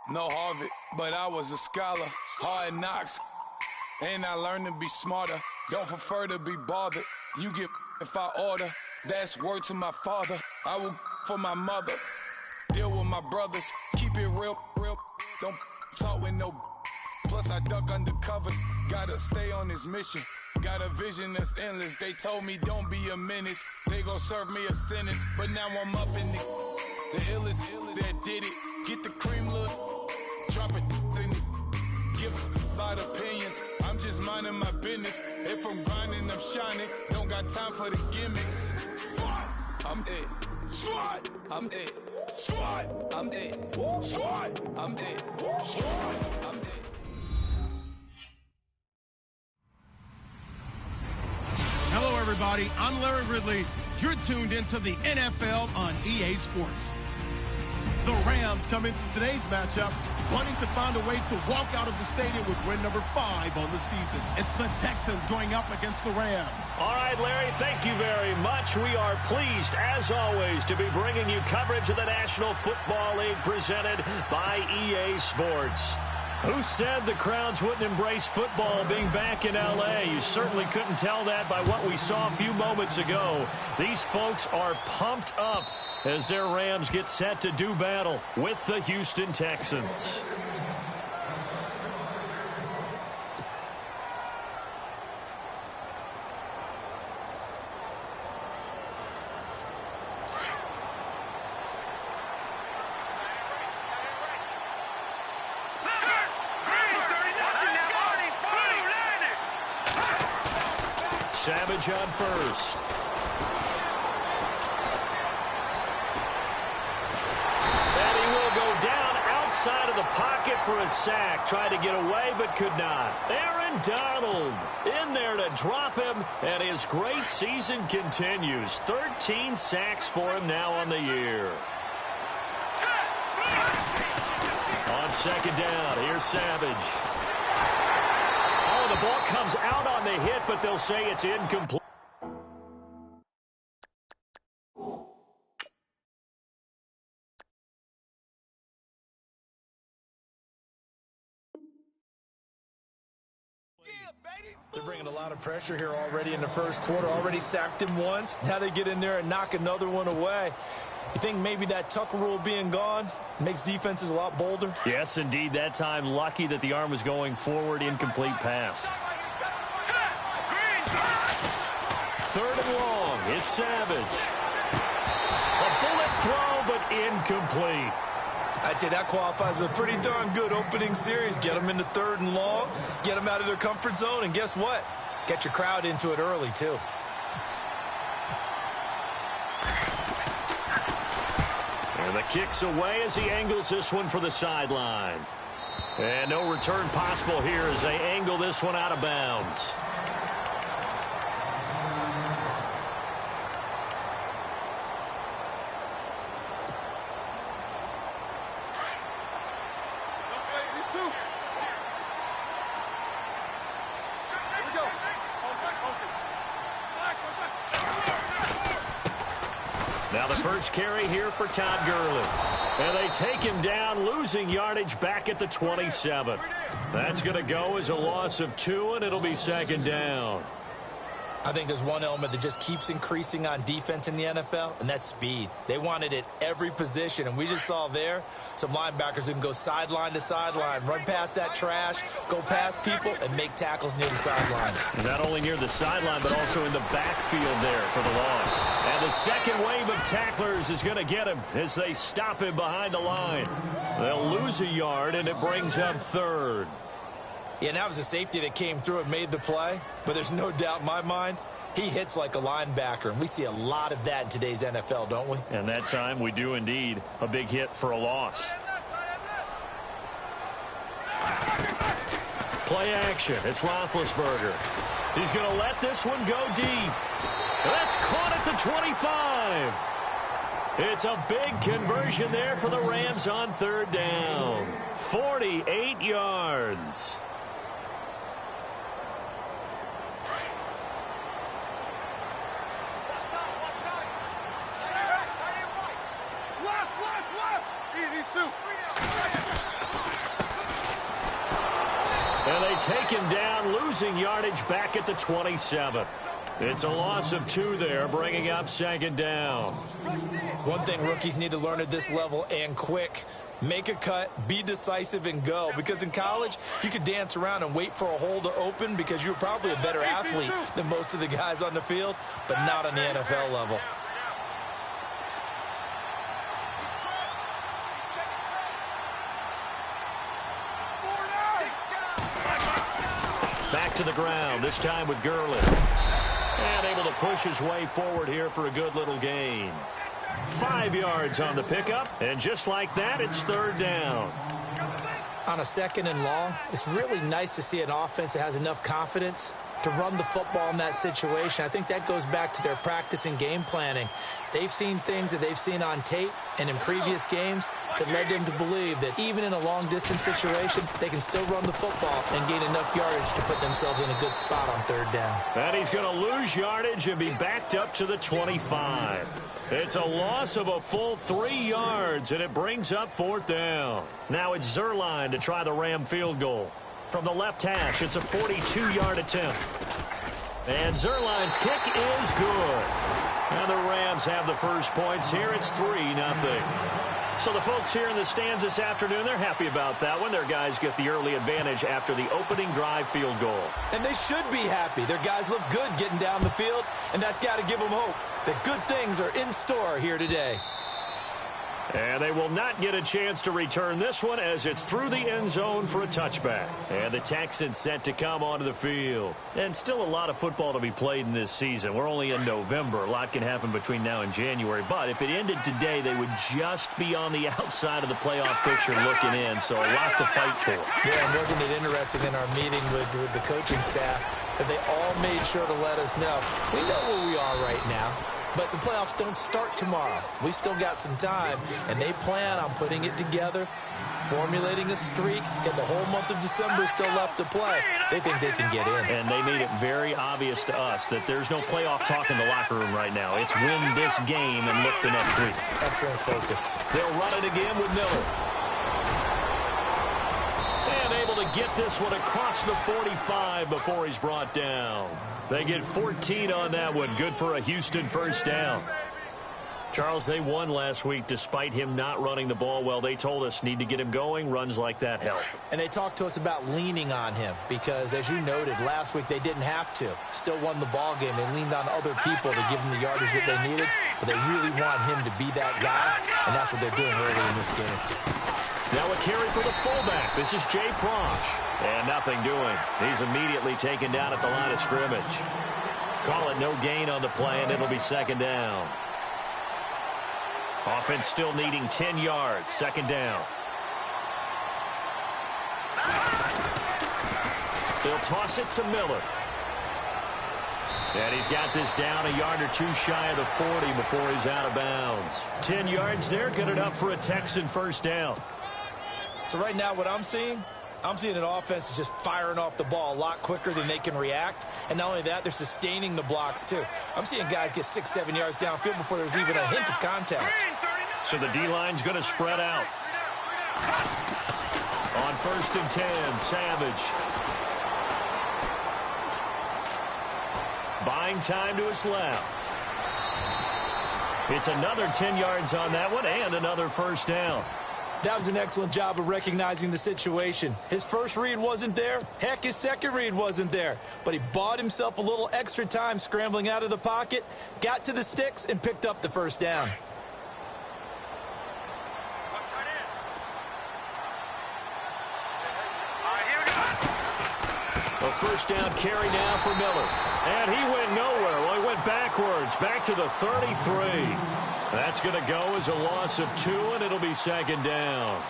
No Harvard, but I was a scholar. Hard knocks, and I learned to be smarter. Don't prefer to be bothered. You get if I order. That's word to my father. I will for my mother. Deal with my brothers. Keep it real. Don't talk with no. Plus I duck under covers. Gotta stay on this mission. Got a vision that's endless. They told me don't be a menace. They gon' serve me a sentence. But now I'm up in the illest that did it. Get the cream, look. Drop it in it. Give a lot of opinions. I'm just minding my business. If I'm grinding, I'm shining. Don't got time for the gimmicks. I'm it. Squad. I'm it. Squad. I'm it. Squad. I'm it. Squad. I'm it. Hello, everybody. I'm Larry Ridley. You're tuned into the NFL on EA Sports. The Rams come into today's matchup wanting to find a way to walk out of the stadium with win number 5 on the season. It's the Texans going up against the Rams. All right, Larry, thank you very much. We are pleased, as always, to be bringing you coverage of the National Football League presented by EA Sports. Who said the crowds wouldn't embrace football being back in L.A.? You certainly couldn't tell that by what we saw a few moments ago. These folks are pumped up as their Rams get set to do battle with the Houston Texans. Savage on first. And he will go down outside of the pocket for a sack. Tried to get away, but could not. Aaron Donald in there to drop him, and his great season continues. 13 sacks for him now on the year. On second down, here's Savage. The ball comes out on the hit, but they'll say it's incomplete. They're bringing a lot of pressure here already in the first quarter. Already sacked him once. Now they get in there and knock another one away. You think maybe that Tucker rule being gone makes defenses a lot bolder? Yes, indeed. That time, lucky that the arm was going forward. Incomplete pass. Third and long. It's Savage. A bullet throw, but incomplete. I'd say that qualifies as a pretty darn good opening series. Get them into third and long, get them out of their comfort zone, and guess what? Get your crowd into it early, too. And the kick's away as he angles this one for the sideline. And no return possible here as they angle this one out of bounds. Now the first carry here for Todd Gurley. And they take him down, losing yardage back at the 27. That's going to go as a loss of 2, and it'll be second down. I think there's one element that just keeps increasing on defense in the NFL, and that's speed. They want it at every position, and we just saw there some linebackers who can go sideline to sideline, run past that trash, go past people, and make tackles near the sidelines. Not only near the sideline, but also in the backfield there for the loss. And the second wave of tacklers is going to get him as they stop him behind the line. They'll lose a yard, and it brings up third. Yeah, and that was a safety that came through and made the play, but there's no doubt in my mind he hits like a linebacker, and we see a lot of that in today's NFL, don't we? And that time we do indeed. A big hit for a loss. Play action. It's Roethlisberger. He's going to let this one go deep. That's caught at the 25. It's a big conversion there for the Rams on third down. 48 yards. And they take him down, losing yardage back at the 27. It's a loss of 2 there, bringing up 2nd down. One thing rookies need to learn at this level, and quick: make a cut, be decisive, and go. Because in college, you could dance around and wait for a hole to open because you're probably a better athlete than most of the guys on the field, but not on the NFL level. Back to the ground, this time with Gurley. And able to push his way forward here for a good little gain. 5 yards on the pickup, and just like that, it's 3rd down. On a 2nd and long, it's really nice to see an offense that has enough confidence to run the football in that situation. I think that goes back to their practice and game planning. They've seen things that they've seen on tape and in previous games that led them to believe that even in a long-distance situation, they can still run the football and gain enough yardage to put themselves in a good spot on 3rd down. And he's going to lose yardage and be backed up to the 25. It's a loss of a full 3 yards, and it brings up 4th down. Now it's Zerline to try the Ram field goal. From the left hash, it's a 42-yard attempt. And Zerline's kick is good. And the Rams have the first points here. It's 3-0. So the folks here in the stands this afternoon, they're happy about that one. Their guys get the early advantage after the opening drive field goal. And they should be happy. Their guys look good getting down the field, and that's got to give them hope that good things are in store here today. And they will not get a chance to return this one as it's through the end zone for a touchback. And the Texans set to come onto the field. And still a lot of football to be played in this season. We're only in November. A lot can happen between now and January. But if it ended today, they would just be on the outside of the playoff picture looking in. So a lot to fight for. Yeah, and wasn't it interesting in our meeting with the coaching staff that they all made sure to let us know, we know where we are right now. But the playoffs don't start tomorrow. We still got some time, and they plan on putting it together, formulating a streak, get the whole month of December still left to play. They think they can get in. And they made it very obvious to us that there's no playoff talk in the locker room right now. It's win this game and look to next week. Excellent focus. They'll run it again with Miller. And able to get this one across the 45 before he's brought down. They get 14 on that one. Good for a Houston first down. Charles, they won last week despite him not running the ball well. They told us need to get him going. Runs like that help. And they talked to us about leaning on him because, as you noted, last week they didn't have to. Still won the ball game. They leaned on other people to give them the yardage that they needed, but they really want him to be that guy, and that's what they're doing early in this game. Now a carry for the fullback. This is Jay Prosch. And nothing doing. He's immediately taken down at the line of scrimmage. Call it no gain on the play, and it'll be 2nd down. Offense still needing 10 yards. 2nd down. They'll toss it to Miller. And he's got this down a yard or two shy of the 40 before he's out of bounds. 10 yards there, good enough for a Texan first down. So right now what I'm seeing an offense is just firing off the ball a lot quicker than they can react. And not only that, they're sustaining the blocks too. I'm seeing guys get 6-7 yards downfield before there's even a hint of contact. So the D-line's going to spread out. On 1st and 10, Savage. Buying time to his left. It's another 10 yards on that one and another first down. That was an excellent job of recognizing the situation. His first read wasn't there. Heck, his second read wasn't there. But he bought himself a little extra time scrambling out of the pocket, got to the sticks, and picked up the first down. A first down carry now for Miller. And he went nowhere. Well, he went backwards, back to the 33. That's going to go as a loss of 2, and it'll be 2nd down.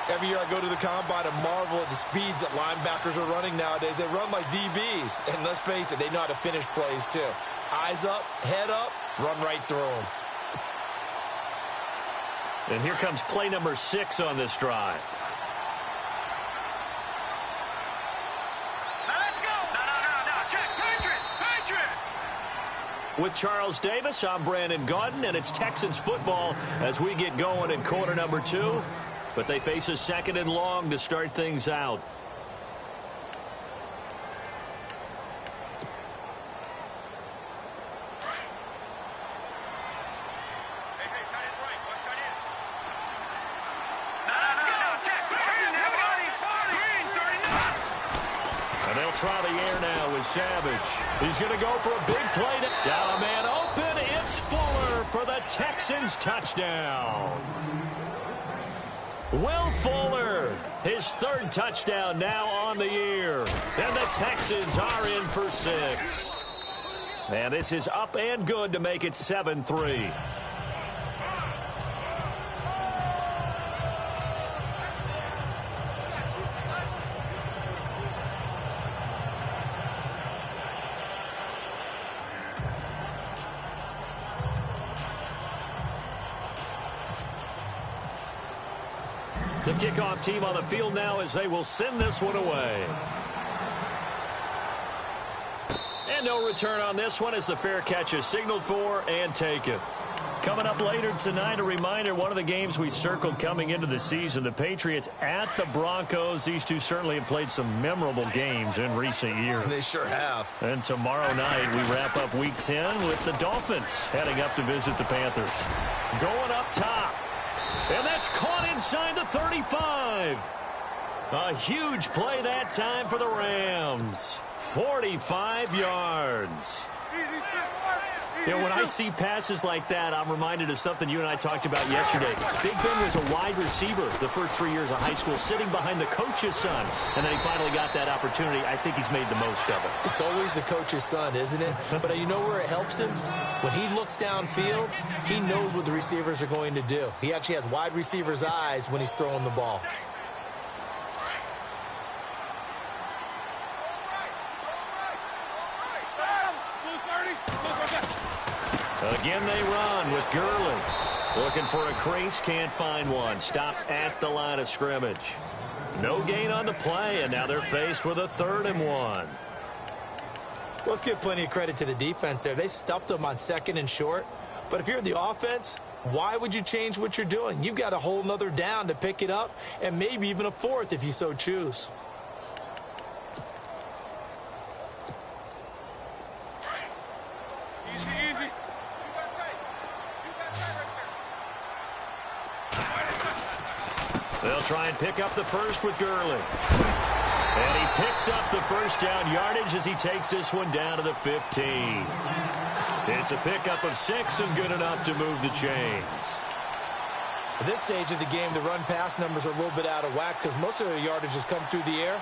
Every year I go to the combine and marvel at the speeds that linebackers are running nowadays. They run like DBs. And let's face it, they know how to finish plays too. Eyes up, head up, run right through them. And here comes play number 6 on this drive. With Charles Davis, I'm Brandon Gaudin, and it's Texans football as we get going in quarter number 2. But they face a second and long to start things out. And they'll try the air now with Savage. He's going to go for a big play. Down a man open. It's Fuller for the Texans touchdown. Will Fuller, his 3rd touchdown now on the year. And the Texans are in for 6. And this is up and good to make it 7-3. The kickoff team on the field now as they will send this one away. And no return on this one as the fair catch is signaled for and taken. Coming up later tonight, a reminder, one of the games we circled coming into the season, the Patriots at the Broncos. These two certainly have played some memorable games in recent years. They sure have. And tomorrow night, we wrap up Week 10 with the Dolphins heading up to visit the Panthers. Going up top. And that's caught inside the 35. A huge play that time for the Rams. 45 yards. You know, when I see passes like that, I'm reminded of something you and I talked about yesterday. Big Ben was a wide receiver the first 3 years of high school, sitting behind the coach's son. And then he finally got that opportunity. I think he's made the most of it. It's always the coach's son, isn't it? But you know where it helps him? When he looks downfield, he knows what the receivers are going to do. He actually has wide receivers' eyes when he's throwing the ball. Again, they run with Gurley. Looking for a crease, can't find one. Stopped at the line of scrimmage. No gain on the play, and now they're faced with a 3rd and 1. Let's give plenty of credit to the defense there. They stuffed them on 2nd and short. But if you're the offense, why would you change what you're doing? You've got a whole nother down to pick it up, and maybe even a 4th if you so choose. They'll try and pick up the first with Gurley. And he picks up the first down yardage as he takes this one down to the 15. It's a pickup of 6 and good enough to move the chains. At this stage of the game, the run-pass numbers are a little bit out of whack because most of the yardage has come through the air.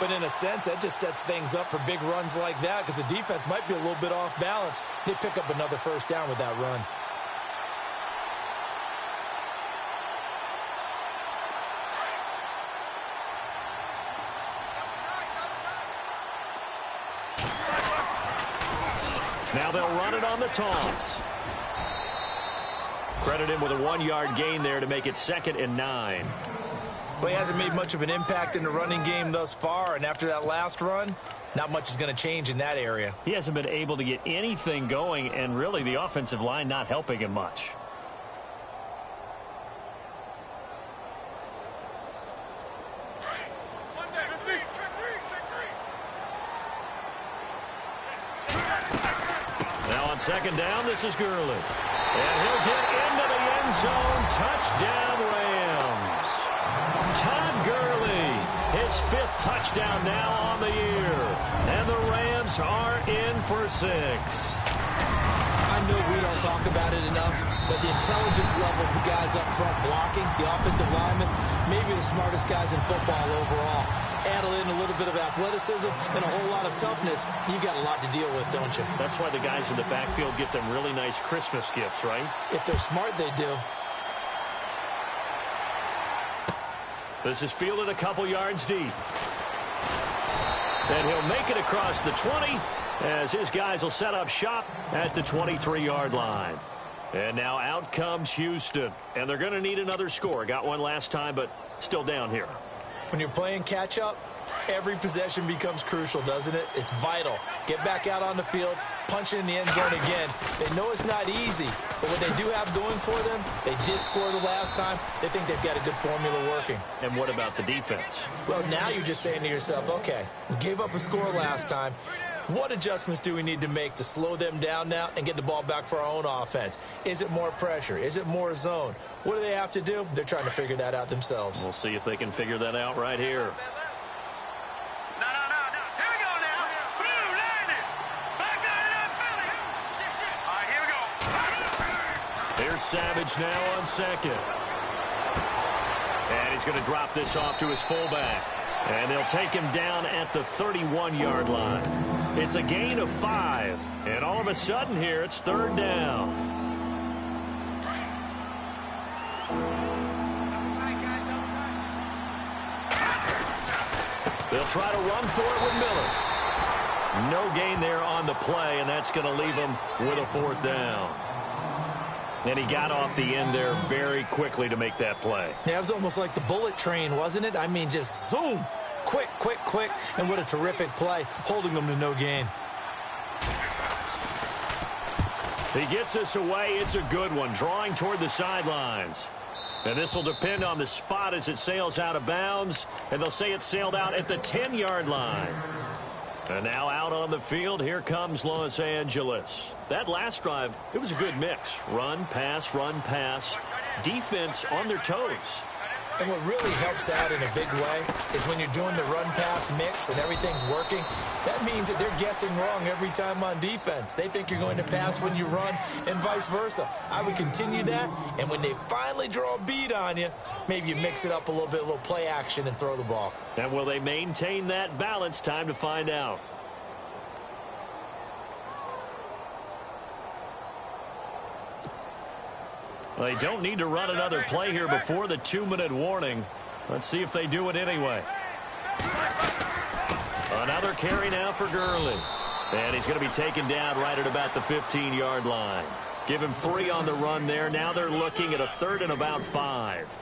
But in a sense, that just sets things up for big runs like that because the defense might be a little bit off balance. They pick up another first down with that run. Now they'll run it on the toss. Credit him with a 1-yard gain there to make it 2nd and 9. Well, he hasn't made much of an impact in the running game thus far, and after that last run, not much is going to change in that area. He hasn't been able to get anything going, and really the offensive line not helping him much. Now on 2nd down, this is Gurley. And he'll get into the end zone. Touchdown, Rams. Todd Gurley, his 5th touchdown now on the year. And the Rams are in for 6. I know we don't talk about it enough, but the intelligence level of the guys up front blocking, the offensive linemen, maybe the smartest guys in football overall. Add in a little bit of athleticism and a whole lot of toughness, you've got a lot to deal with, don't you? That's why the guys in the backfield get them really nice Christmas gifts, right? If they're smart, they do. This is fielded a couple yards deep. And he'll make it across the 20 as his guys will set up shop at the 23-yard line. And now out comes Houston. And they're going to need another score. Got one last time, but still down here. When you're playing catch-up, every possession becomes crucial, doesn't it? It's vital. Get back out on the field, punching in the end zone again. They know it's not easy, but what they do have going for them, they did score the last time. They think they've got a good formula working. And what about the defense? Well, now you're just saying to yourself, okay, we gave up a score last time. What adjustments do we need to make to slow them down now and get the ball back for our own offense? Is it more pressure? Is it more zone? What do they have to do? They're trying to figure that out themselves. We'll see if they can figure that out right here. Here's Savage now on second. And he's going to drop this off to his fullback. And they'll take him down at the 31-yard line. It's a gain of 5. And all of a sudden here, it's third down. They'll try to run for it with Miller. No gain there on the play, and that's going to leave him with a fourth down. And he got off the end there very quickly to make that play. Yeah, it was almost like the bullet train, wasn't it? I mean, just zoom. Quick, quick, quick. And what a terrific play, holding them to no gain. He gets us away. It's a good one, drawing toward the sidelines. And this will depend on the spot as it sails out of bounds. And they'll say it sailed out at the 10-yard line. And now out on the field, here comes Los Angeles. That last drive, it was a good mix. Run, pass, defense on their toes. And what really helps out in a big way is when you're doing the run-pass mix and everything's working, that means that they're guessing wrong every time on defense. They think you're going to pass when you run and vice versa. I would continue that, and when they finally draw a beat on you, maybe you mix it up a little bit, a little play action and throw the ball. And will they maintain that balance? Time to find out. Well, they don't need to run another play here before the 2-minute warning. Let's see if they do it anyway. Another carry now for Gurley. And he's going to be taken down right at about the 15-yard line. Give him 3 on the run there. Now they're looking at a 3rd and about 5.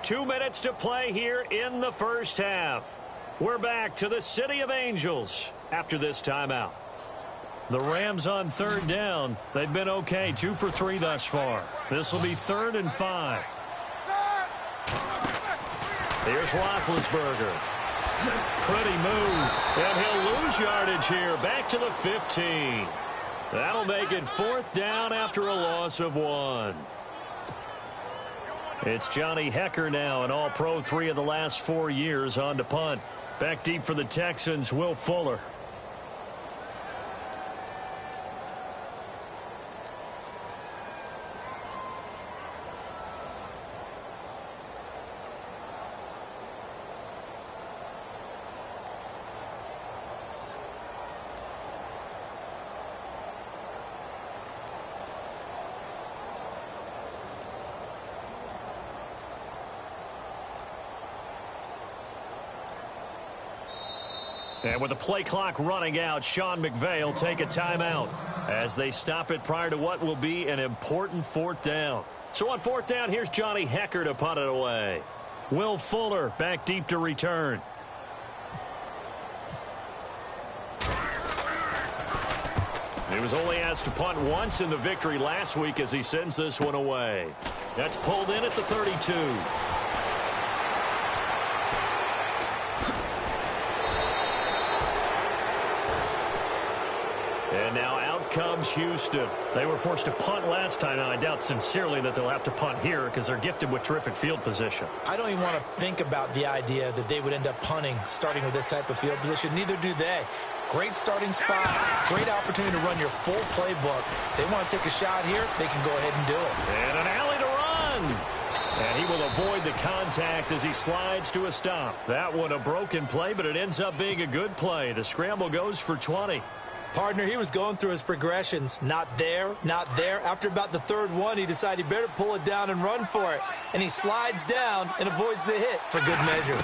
Two minutes to play here in the first half. We're back to the City of Angels after this timeout. The Rams on 3rd down. They've been okay, 2 for 3 thus far. This will be 3rd and 5. Here's Roethlisberger. Pretty move. And he'll lose yardage here. Back to the 15. That'll make it 4th down after a loss of 1. It's Johnny Hekker now, an all-pro 3 of the last 4 years on to punt. Back deep for the Texans, Will Fuller. And with the play clock running out, Sean McVay will take a timeout as they stop it prior to what will be an important 4th down. So on 4th down, here's Johnny Hekker to punt it away. Will Fuller back deep to return. He was only asked to punt once in the victory last week as he sends this one away. That's pulled in at the 32. And now out comes Houston. They were forced to punt last time, and I doubt sincerely that they'll have to punt here because they're gifted with terrific field position. I don't even want to think about the idea that they would end up punting starting with this type of field position. Neither do they. Great starting spot, great opportunity to run your full playbook. They want to take a shot here, they can go ahead and do it. And an alley to run. And he will avoid the contact as he slides to a stop. That one a broken play, but it ends up being a good play. The scramble goes for 20. Partner, he was going through his progressions. Not there, not there. After about the 3rd one, he decided he better pull it down and run for it. And he slides down and avoids the hit for good measure.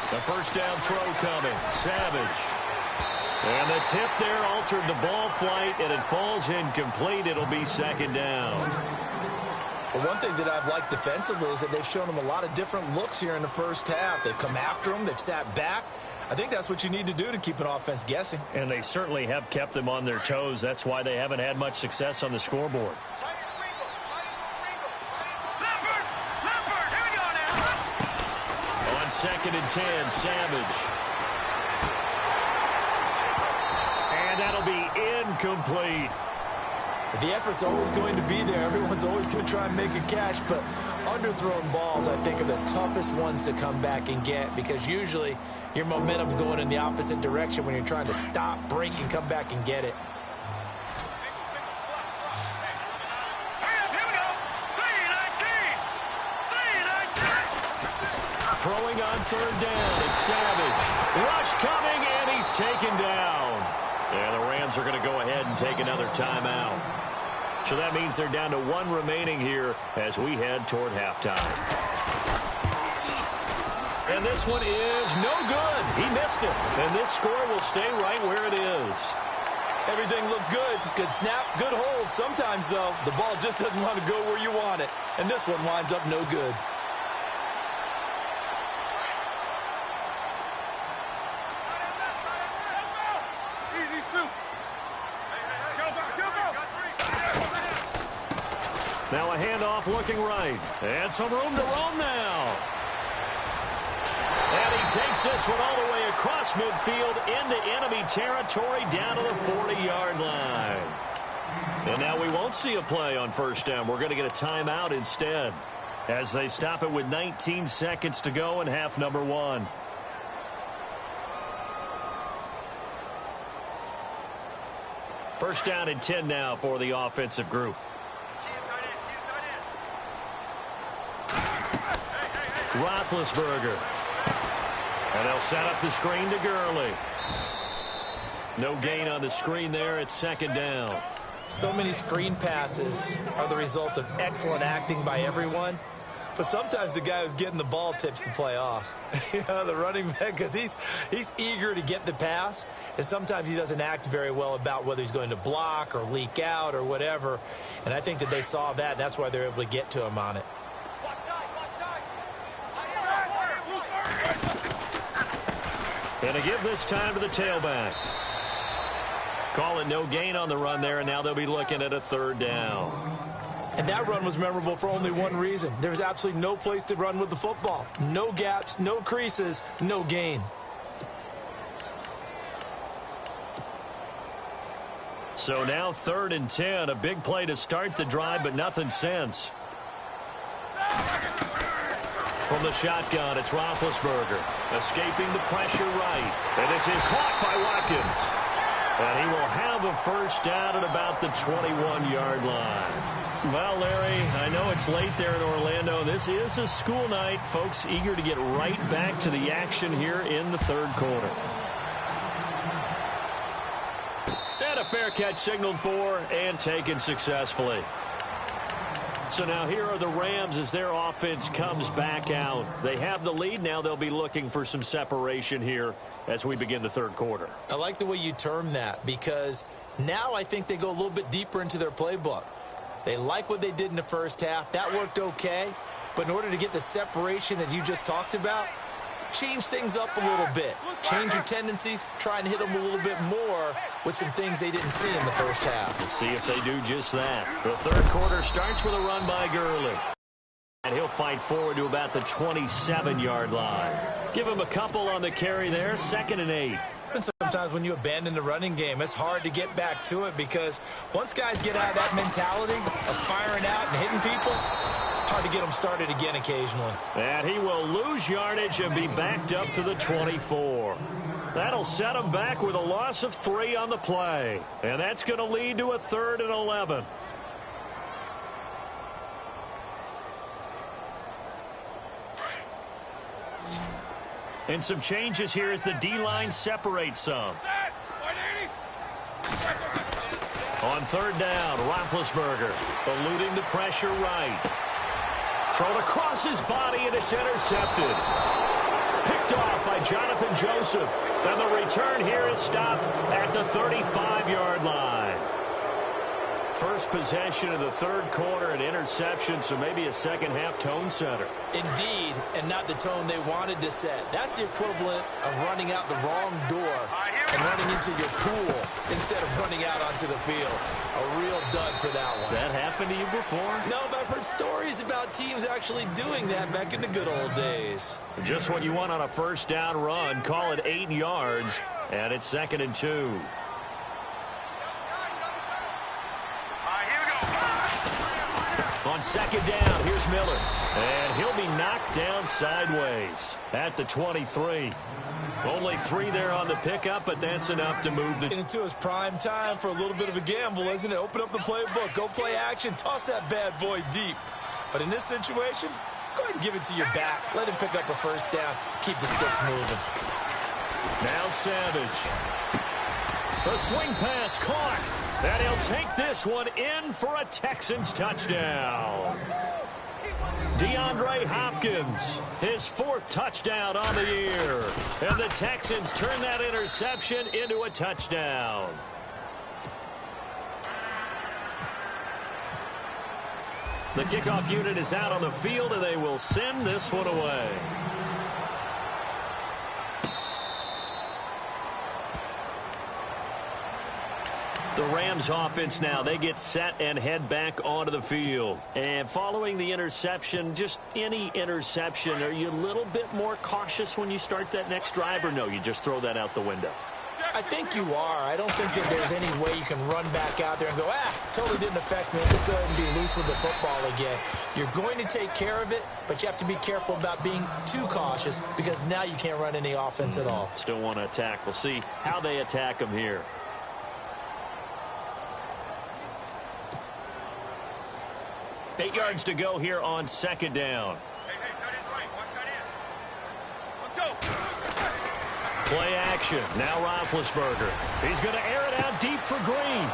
The first down throw coming. Savage. And the tip there altered the ball flight, and it falls incomplete. It'll be 2nd down. But one thing that I've liked defensively is that they've shown them a lot of different looks here in the first half. They've come after them. They've sat back. I think that's what you need to do to keep an offense guessing. And they certainly have kept them on their toes. That's why they haven't had much success on the scoreboard. On 2nd and 10, Savage. And that'll be incomplete. The effort's always going to be there. Everyone's always going to try and make a catch, but underthrown balls, I think, are the toughest ones to come back and get because usually your momentum's going in the opposite direction when you're trying to stop, break, and come back and get it. Throwing on 3rd down, it's Savage. Rush coming, and he's taken down. Yeah, the Rams are going to go ahead and take another timeout. So that means they're down to 1 remaining here as we head toward halftime. And this one is no good. He missed it. And this score will stay right where it is. Everything looked good. Good snap, good hold. Sometimes, though, the ball just doesn't want to go where you want it. And this one winds up no good. Now a handoff looking right. And some room to roam now. And he takes this one all the way across midfield into enemy territory down to the 40-yard line. And now we won't see a play on 1st down. We're going to get a timeout instead as they stop it with 19 seconds to go in half number 1. First down and 10 now for the offensive group. Roethlisberger. And they'll set up the screen to Gurley. No gain on the screen there at 2nd down. So many screen passes are the result of excellent acting by everyone. But sometimes the guy who's getting the ball tips the play off. You know, the running back, because he's eager to get the pass. And sometimes he doesn't act very well about whether he's going to block or leak out or whatever. And I think that they saw that, and that's why they're able to get to him on it. And to give this time to the tailback. Call it no gain on the run there, and now they'll be looking at a 3rd down. And that run was memorable for only one reason. There's absolutely no place to run with the football. No gaps, no creases, no gain. So now 3rd and 10, a big play to start the drive, but nothing since. From the shotgun, it's Roethlisberger. Escaping the pressure right. And this is caught by Watkins. And he will have a 1st down at about the 21-yard line. Well, Larry, I know it's late there in Orlando. This is a school night. Folks eager to get right back to the action here in the 3rd quarter. And a fair catch signaled for and taken successfully. So now here are the Rams as their offense comes back out. They have the lead. Now they'll be looking for some separation here as we begin the 3rd quarter. I like the way you term that because now I think they go a little bit deeper into their playbook. They like what they did in the first half. That worked okay. But in order to get the separation that you just talked about, change things up a little bit. Change your tendencies. Try and hit them a little bit more with some things they didn't see in the first half. We'll see if they do just that. The 3rd quarter starts with a run by Gurley. And he'll fight forward to about the 27-yard line. Give him a couple on the carry there. 2nd and 8. And sometimes when you abandon the running game, it's hard to get back to it because once guys get out of that mentality of firing out and hitting people, hard to get them started again occasionally. And he will lose yardage and be backed up to the 24. That'll set him back with a loss of 3 on the play. And that's going to lead to a 3rd and 11. And some changes here as the D-line separates some. On 3rd down, Roethlisberger eluding the pressure right. Thrown across his body, and it's intercepted. Picked off by Jonathan Joseph. And the return here is stopped at the 35-yard line. first possession of the third quarter, an interception, so maybe a second-half tone setter. Indeed, and not the tone they wanted to set. That's the equivalent of running out the wrong door and running into your pool instead of running out onto the field. A real dud for that one. Has that happened to you before? No, but I've heard stories about teams actually doing that back in the good old days. Just what you want on a first down run. Call it 8 yards, and it's 2nd and 2. On second down, here's Miller. And he'll be knocked down sideways at the 23. Only 3 there on the pickup, but that's enough to move the... Into his prime time for a little bit of a gamble, isn't it? Open up the playbook, go play action, toss that bad boy deep. But in this situation, go ahead and give it to your back. Let him pick up a first down. Keep the sticks moving. Now Savage. The swing pass caught. And he'll take this one in for a Texans touchdown. DeAndre Hopkins, his 4th touchdown on the year. And the Texans turn that interception into a touchdown. The kickoff unit is out on the field, and they will send this one away. The Rams offense now, they get set and head back onto the field. And following the interception, just any interception, are you a little bit more cautious when you start that next drive, or no, you just throw that out the window? I think you are. I don't think that there's any way you can run back out there and go, totally didn't affect me. Just go ahead and be loose with the football again. You're going to take care of it, but you have to be careful about being too cautious because now you can't run any offense at all. Still want to attack. We'll see how they attack them here. Eight yards to go here on second down. Let's go. Play action. Now Roethlisberger. He's going to air it out deep for Green.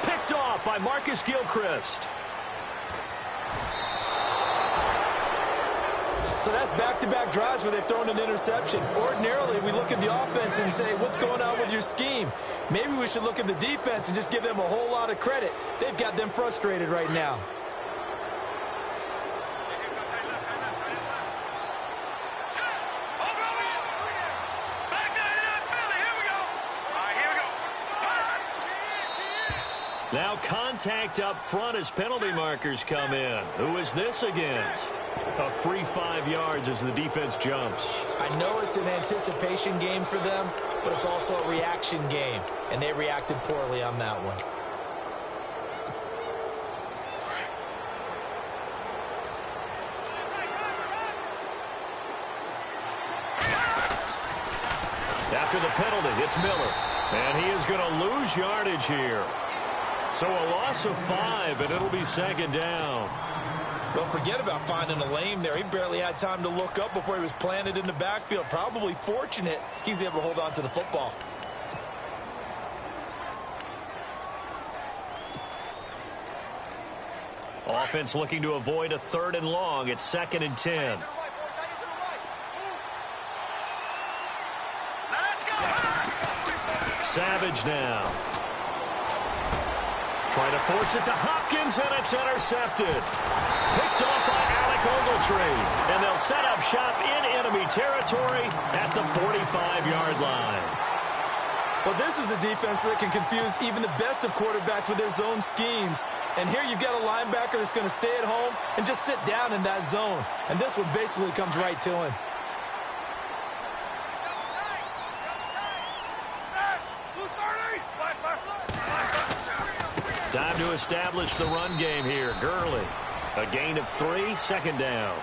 Picked off by Marcus Gilchrist. So that's back-to-back drives where they've thrown an interception. Ordinarily, we look at the offense and say, what's going on with your scheme? Maybe we should look at the defense and just give them a whole lot of credit. They've got them frustrated right now. Now contact up front as penalty markers come in. Who is this against? A free 5 yards as the defense jumps. I know it's an anticipation game for them, but it's also a reaction game, and they reacted poorly on that one. After the penalty, it's Miller. And he is going to lose yardage here. So a loss of 5, and it'll be second down. Don't forget about finding a lane there. He barely had time to look up before he was planted in the backfield. Probably fortunate he was able to hold on to the football. Offense looking to avoid a 3rd and long. It's 2nd and 10. Savage now. Trying to force it to Hopkins, and it's intercepted. Picked off by Alec Ogletree. And they'll set up shop in enemy territory at the 45-yard line. Well, this is a defense that can confuse even the best of quarterbacks with their zone schemes. And here you've got a linebacker that's going to stay at home and just sit down in that zone. And this one basically comes right to him. Time to establish the run game here. Gurley, a gain of 3, second down.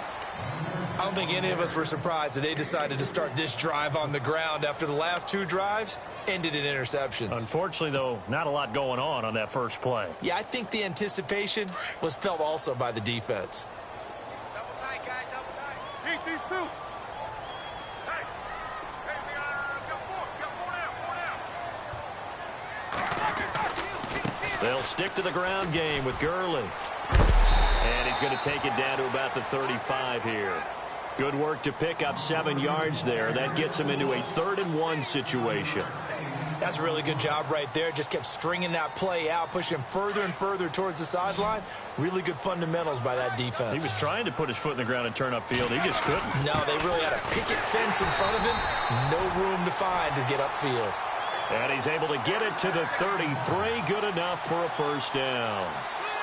I don't think any of us were surprised that they decided to start this drive on the ground after the last 2 drives ended in interceptions. Unfortunately, though, not a lot going on that first play. Yeah, I think the anticipation was felt also by the defense. Double tight, guys, double tight. Keep these 2. Hey, we got 4 down. They'll stick to the ground game with Gurley. And he's going to take it down to about the 35 here. Good work to pick up 7 yards there. That gets him into a 3rd and 1 situation. That's a really good job right there. Just kept stringing that play out, pushing him further and further towards the sideline. Really good fundamentals by that defense. He was trying to put his foot in the ground and turn upfield. He just couldn't. No, they really had a picket fence in front of him. No room to find to get upfield. And he's able to get it to the 33. Good enough for a first down.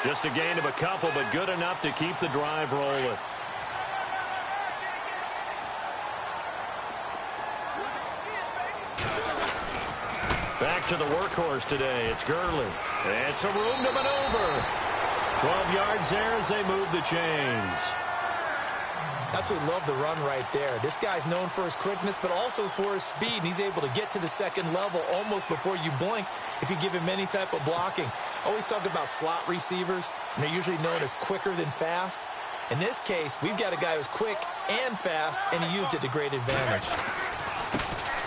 Just a gain of a couple, but good enough to keep the drive rolling. Back to the workhorse today. It's Gurley. And some room to maneuver. 12 yards there as they move the chains. Absolutely love the run right there. This guy's known for his quickness, but also for his speed. And he's able to get to the second level almost before you blink if you give him any type of blocking. Always talk about slot receivers, and they're usually known as quicker than fast. In this case, we've got a guy who's quick and fast, and he used it to great advantage.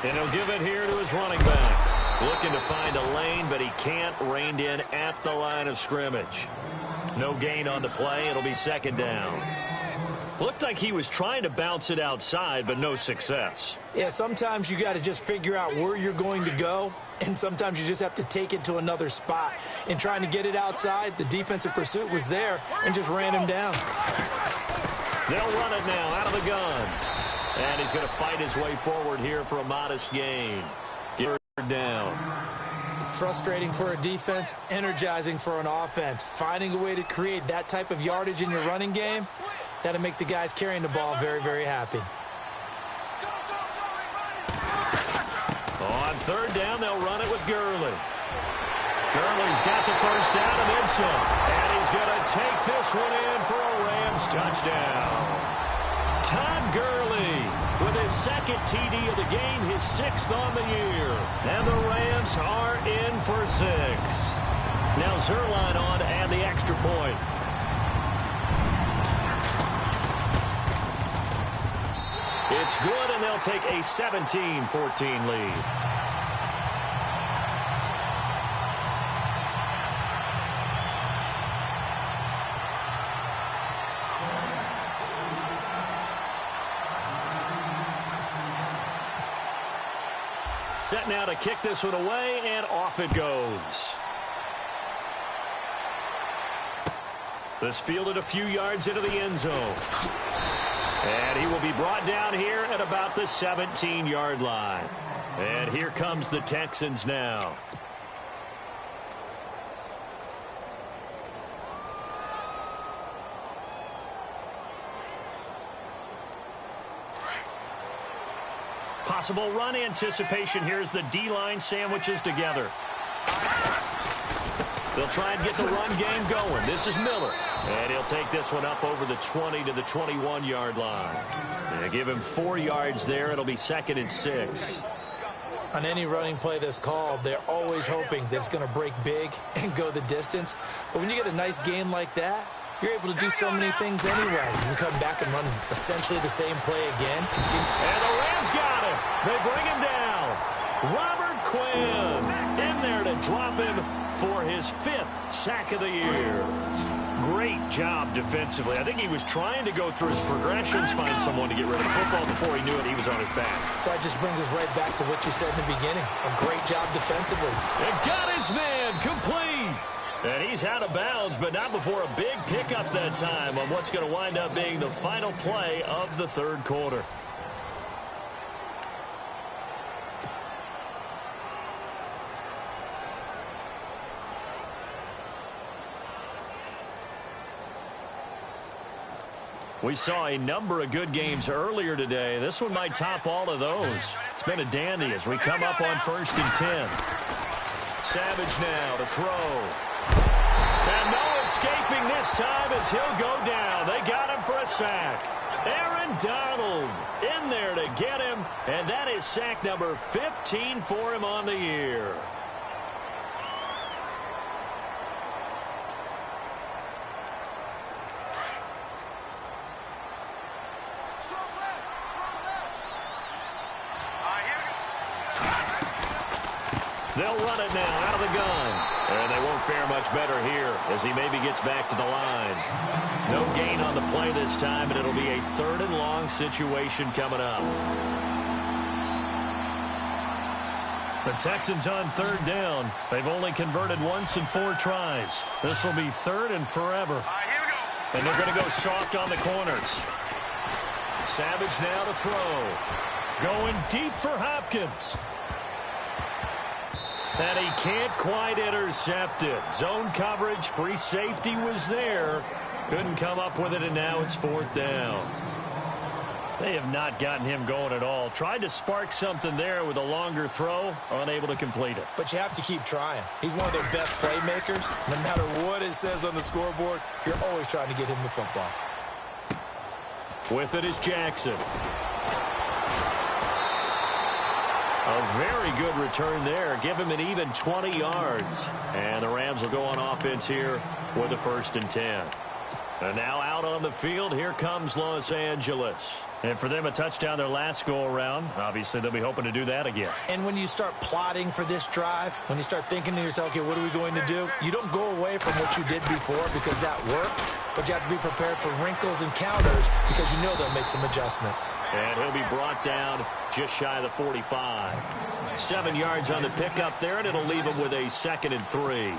And he'll give it here to his running back. Looking to find a lane, but he can't. Reined in at the line of scrimmage. No gain on the play. It'll be second down. Looked like he was trying to bounce it outside, but no success. Yeah, sometimes you got to just figure out where you're going to go, and sometimes you just have to take it to another spot. In trying to get it outside, the defensive pursuit was there and just ran him down. They'll run it now out of the gun. And he's going to fight his way forward here for a modest gain. Down. Frustrating for a defense, energizing for an offense. Finding a way to create that type of yardage in your running game, that'll make the guys carrying the ball very, very happy. On third down, they'll run it with Gurley. Gurley's got the first down and then some. And he's going to take this one in for a Rams touchdown. Todd Gurley with his second TD of the game, his 6th on the year. And the Rams are in for 6. Now Zerline on to add the extra point. It's good, and they'll take a 17-14 lead. Set now to kick this one away, and off it goes. This fielded a few yards into the end zone. And he will be brought down here at about the 17-yard line. And here comes the Texans now. Possible run anticipation here as the D-line sandwiches together. They'll try and get the run game going. This is Miller. And he'll take this one up over the 20 to the 21-yard line. And give him 4 yards there. It'll be 2nd and 6. On any running play that's called, they're always hoping that it's going to break big and go the distance. But when you get a nice gain like that, you're able to do so many things anyway. You can come back and run essentially the same play again. And the Rams got him. They bring him down. Robert Quinn in there to drop him for his 5th sack of the year. Great job defensively. I think he was trying to go through his progressions, find someone to get rid of the football. Before he knew it, he was on his back. So that just brings us right back to what you said in the beginning. A great job defensively. And got his man complete. And he's out of bounds, but not before a big pickup that time on what's going to wind up being the final play of the third quarter. We saw a number of good games earlier today. This one might top all of those. It's been a dandy as we come up on 1st and 10. Savage now to throw. And no escaping this time as he'll go down. They got him for a sack. Aaron Donald in there to get him, and that is sack number 15 for him on the year. They'll run it now out of the gun. And they won't fare much better here as he maybe gets back to the line. No gain on the play this time, and it'll be a 3rd and long situation coming up. The Texans on third down. They've only converted once in 4 tries. This will be third and forever. Here we go. And they're going to go soft on the corners. Savage now to throw. Going deep for Hopkins. And he can't quite intercept it. Zone coverage, free safety was there. Couldn't come up with it, and now it's 4th down. They have not gotten him going at all. Tried to spark something there with a longer throw, unable to complete it. But you have to keep trying. He's one of their best playmakers. No matter what it says on the scoreboard, you're always trying to get him the football. With it is Jackson. A very good return there. Give him an even 20 yards. And the Rams will go on offense here with a 1st and 10. And now out on the field, here comes Los Angeles. And for them, a touchdown their last go-around. Obviously, they'll be hoping to do that again. And when you start plotting for this drive, when you start thinking to yourself, okay, what are we going to do? You don't go away from what you did before because that worked, but you have to be prepared for wrinkles and counters because you know they'll make some adjustments. And he'll be brought down just shy of the 45. 7 yards on the pickup there, and it'll leave him with a 2nd and 3.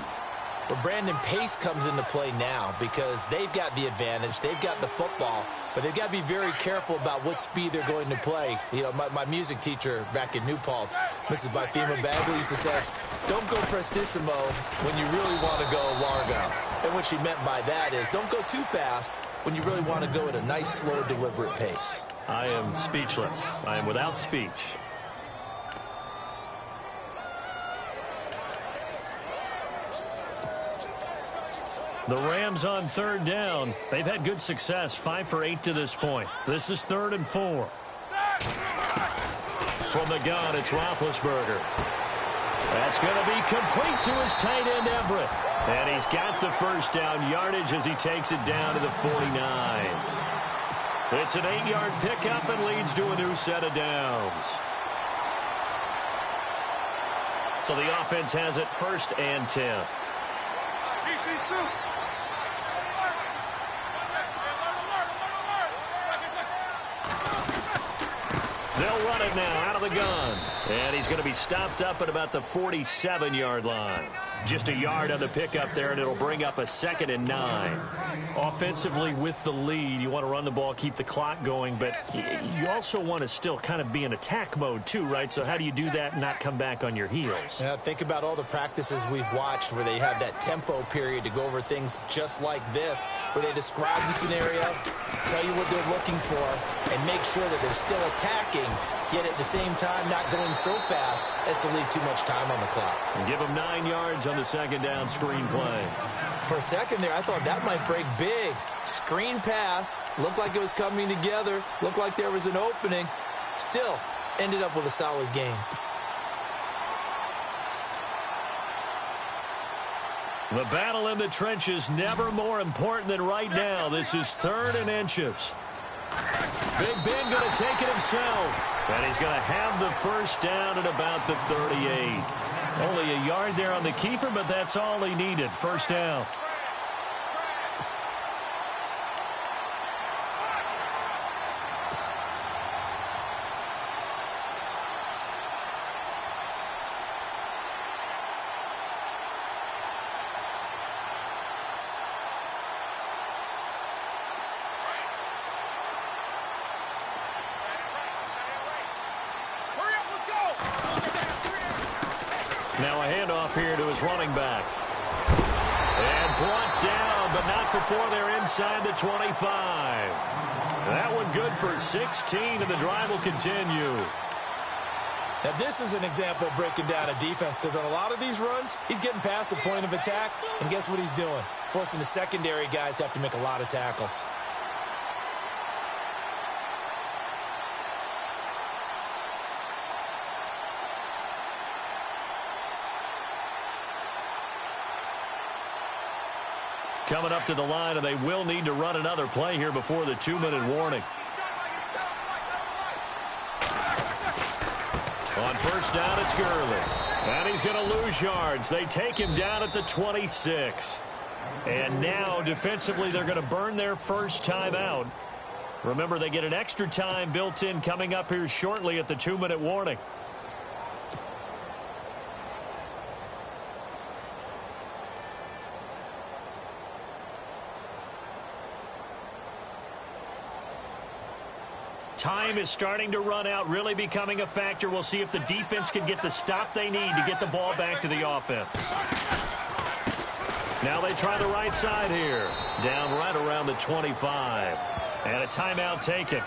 But Brandon, pace comes into play now because they've got the advantage. They've got the football, but they've got to be very careful about what speed they're going to play. You know, my music teacher back in New Paltz, Mrs. Bythema Bagley, used to say, don't go prestissimo when you really want to go largo. And what she meant by that is don't go too fast when you really want to go at a nice, slow, deliberate pace. I am speechless. I am without speech. The Rams on 3rd down. They've had good success, 5 for 8 to this point. This is 3rd and 4. From the gun, it's Roethlisberger. That's going to be complete to his tight end, Everett. And he's got the 1st down yardage as he takes it down to the 49. It's an 8-yard pickup and leads to a new set of downs. So the offense has it 1st and 10. They'll run it now out of the gun. And he's going to be stopped up at about the 47-yard line. Just a yard on the pickup there, and it'll bring up a 2nd and 9. Offensively with the lead, you want to run the ball, keep the clock going, but you also want to still kind of be in attack mode too, right? So how do you do that and not come back on your heels? Yeah, think about all the practices we've watched where they have that tempo period to go over things just like this, where they describe the scenario, tell you what they're looking for, and make sure that they're still attacking, yet at the same time not going so fast as to leave too much time on the clock. And give them 9 yards on the 2nd down screen play. For a second there, I thought that might break big. Screen pass, looked like it was coming together, looked like there was an opening. Still, ended up with a solid game. The battle in the trenches never more important than right now. This is 3rd and inches. Big Ben going to take it himself. And he's going to have the 1st down at about the 38. Only a yard there on the keeper, but that's all he needed. 1st down. Now a handoff here to his running back. And brought down, but not before they're inside the 25. That one good for 16, and the drive will continue. Now this is an example of breaking down a defense, because on a lot of these runs, he's getting past the point of attack, and guess what he's doing? Forcing the secondary guys to have to make a lot of tackles. Coming up to the line, and they will need to run another play here before the 2-minute warning. On 1st down, it's Gurley. And he's going to lose yards. They take him down at the 26. And now, defensively, they're going to burn their 1st timeout. Remember, they get an extra time built in coming up here shortly at the 2-minute warning. Time is starting to run out, really becoming a factor. We'll see if the defense can get the stop they need to get the ball back to the offense. Now they try the right side here. Down right around the 25. And a timeout taken.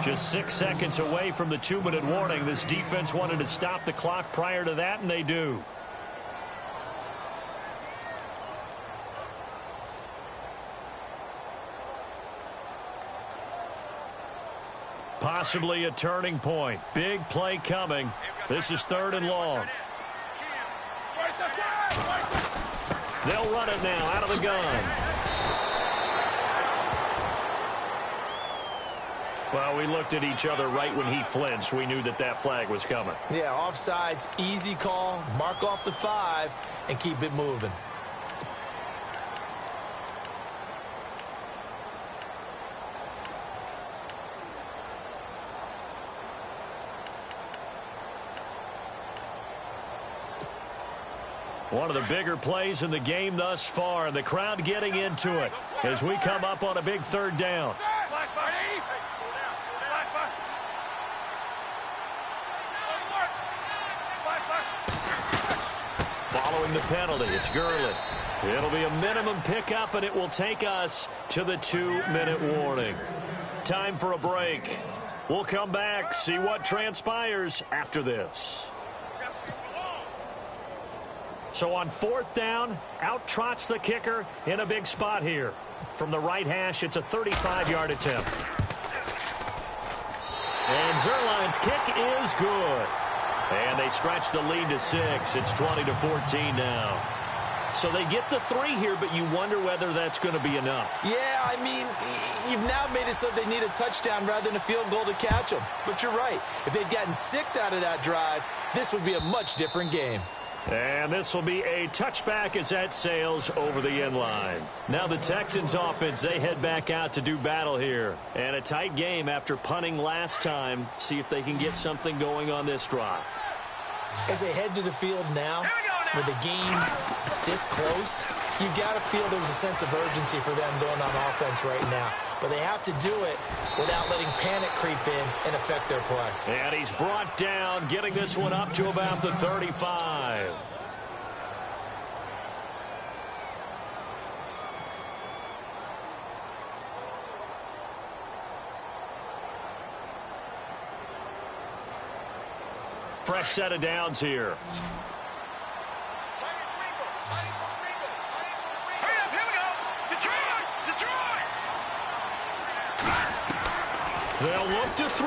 Just 6 seconds away from the 2-minute warning. This defense wanted to stop the clock prior to that, and they do. Possibly a turning point. Big play coming. This is 3rd and long. They'll run it now out of the gun. Well, we looked at each other right when he flinched. We knew that that flag was coming. Yeah, offsides, easy call. Mark off the 5 and keep it moving. One of the bigger plays in the game thus far, and the crowd getting into it as we come up on a big 3rd down. Following the penalty, it's Gurley. It'll be a minimum pickup, and it will take us to the 2-minute warning. Time for a break. We'll come back, see what transpires after this. So on 4th down, out trots the kicker in a big spot here. From the right hash, it's a 35-yard attempt. And Zerline's kick is good. And they stretch the lead to 6. It's 20-14 now. So they get the 3 here, but you wonder whether that's going to be enough. Yeah, I mean, you've now made it so they need a touchdown rather than a field goal to catch them. But you're right. If they'd gotten 6 out of that drive, this would be a much different game. And this will be a touchback as that sails over the end line. Now the Texans offense, they head back out to do battle here. And a tight game after punting last time. See if they can get something going on this drive. As they head to the field now, with the game this close, you've got to feel there's a sense of urgency for them going on offense right now. But they have to do it without letting panic creep in and affect their play. And he's brought down, getting this one up to about the 35. Fresh set of downs here. They'll look to throw.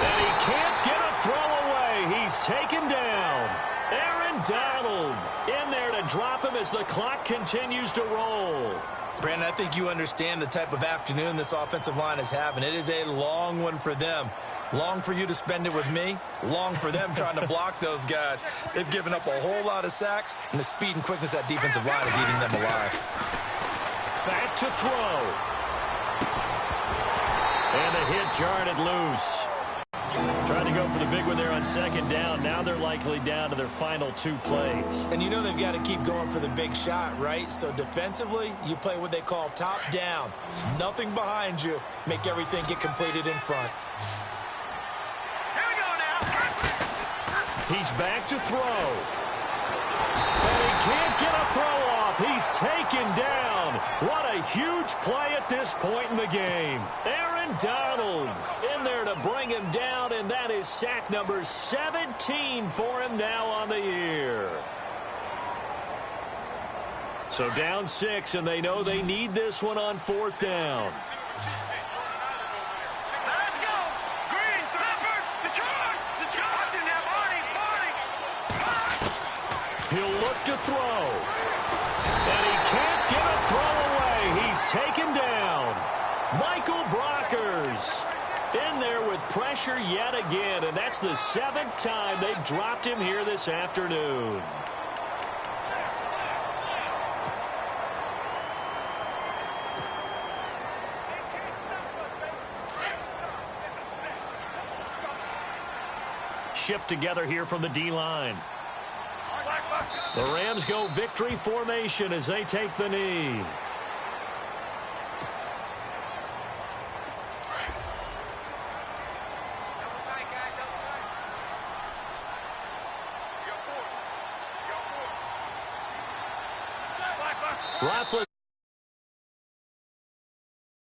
And he can't get a throw away. He's taken down. Aaron Donald in there to drop him as the clock continues to roll. Brandon, I think you understand the type of afternoon this offensive line is having. It is a long one for them. Long for you to spend it with me. Long for them trying to block those guys. They've given up a whole lot of sacks, and the speed and quickness of that defensive line is eating them alive. Back to throw. And a hit jarred it loose. Trying to go for the big one there on 2nd down. Now they're likely down to their final 2 plays. And you know they've got to keep going for the big shot, right? So defensively, you play what they call top down. Nothing behind you. Make everything get completed in front. Here we go now. He's back to throw. And he can't get a throw off. He's taken down. What a huge play at this point in the game. Aaron Donald in there to bring him down, and that is sack number 17 for him now on the year. So down 6, and they know they need this one on 4th down. Let's go. Green, Pepper, Detroit. Watching now, Barney. He'll look to throw. And he can't get a throw away. He's taken down. Michael Brockers in there with pressure yet again, and that's the 7th time they've dropped him here this afternoon. Shift together here from the D-line. The Rams go victory formation as they take the knee. Roethlisberger.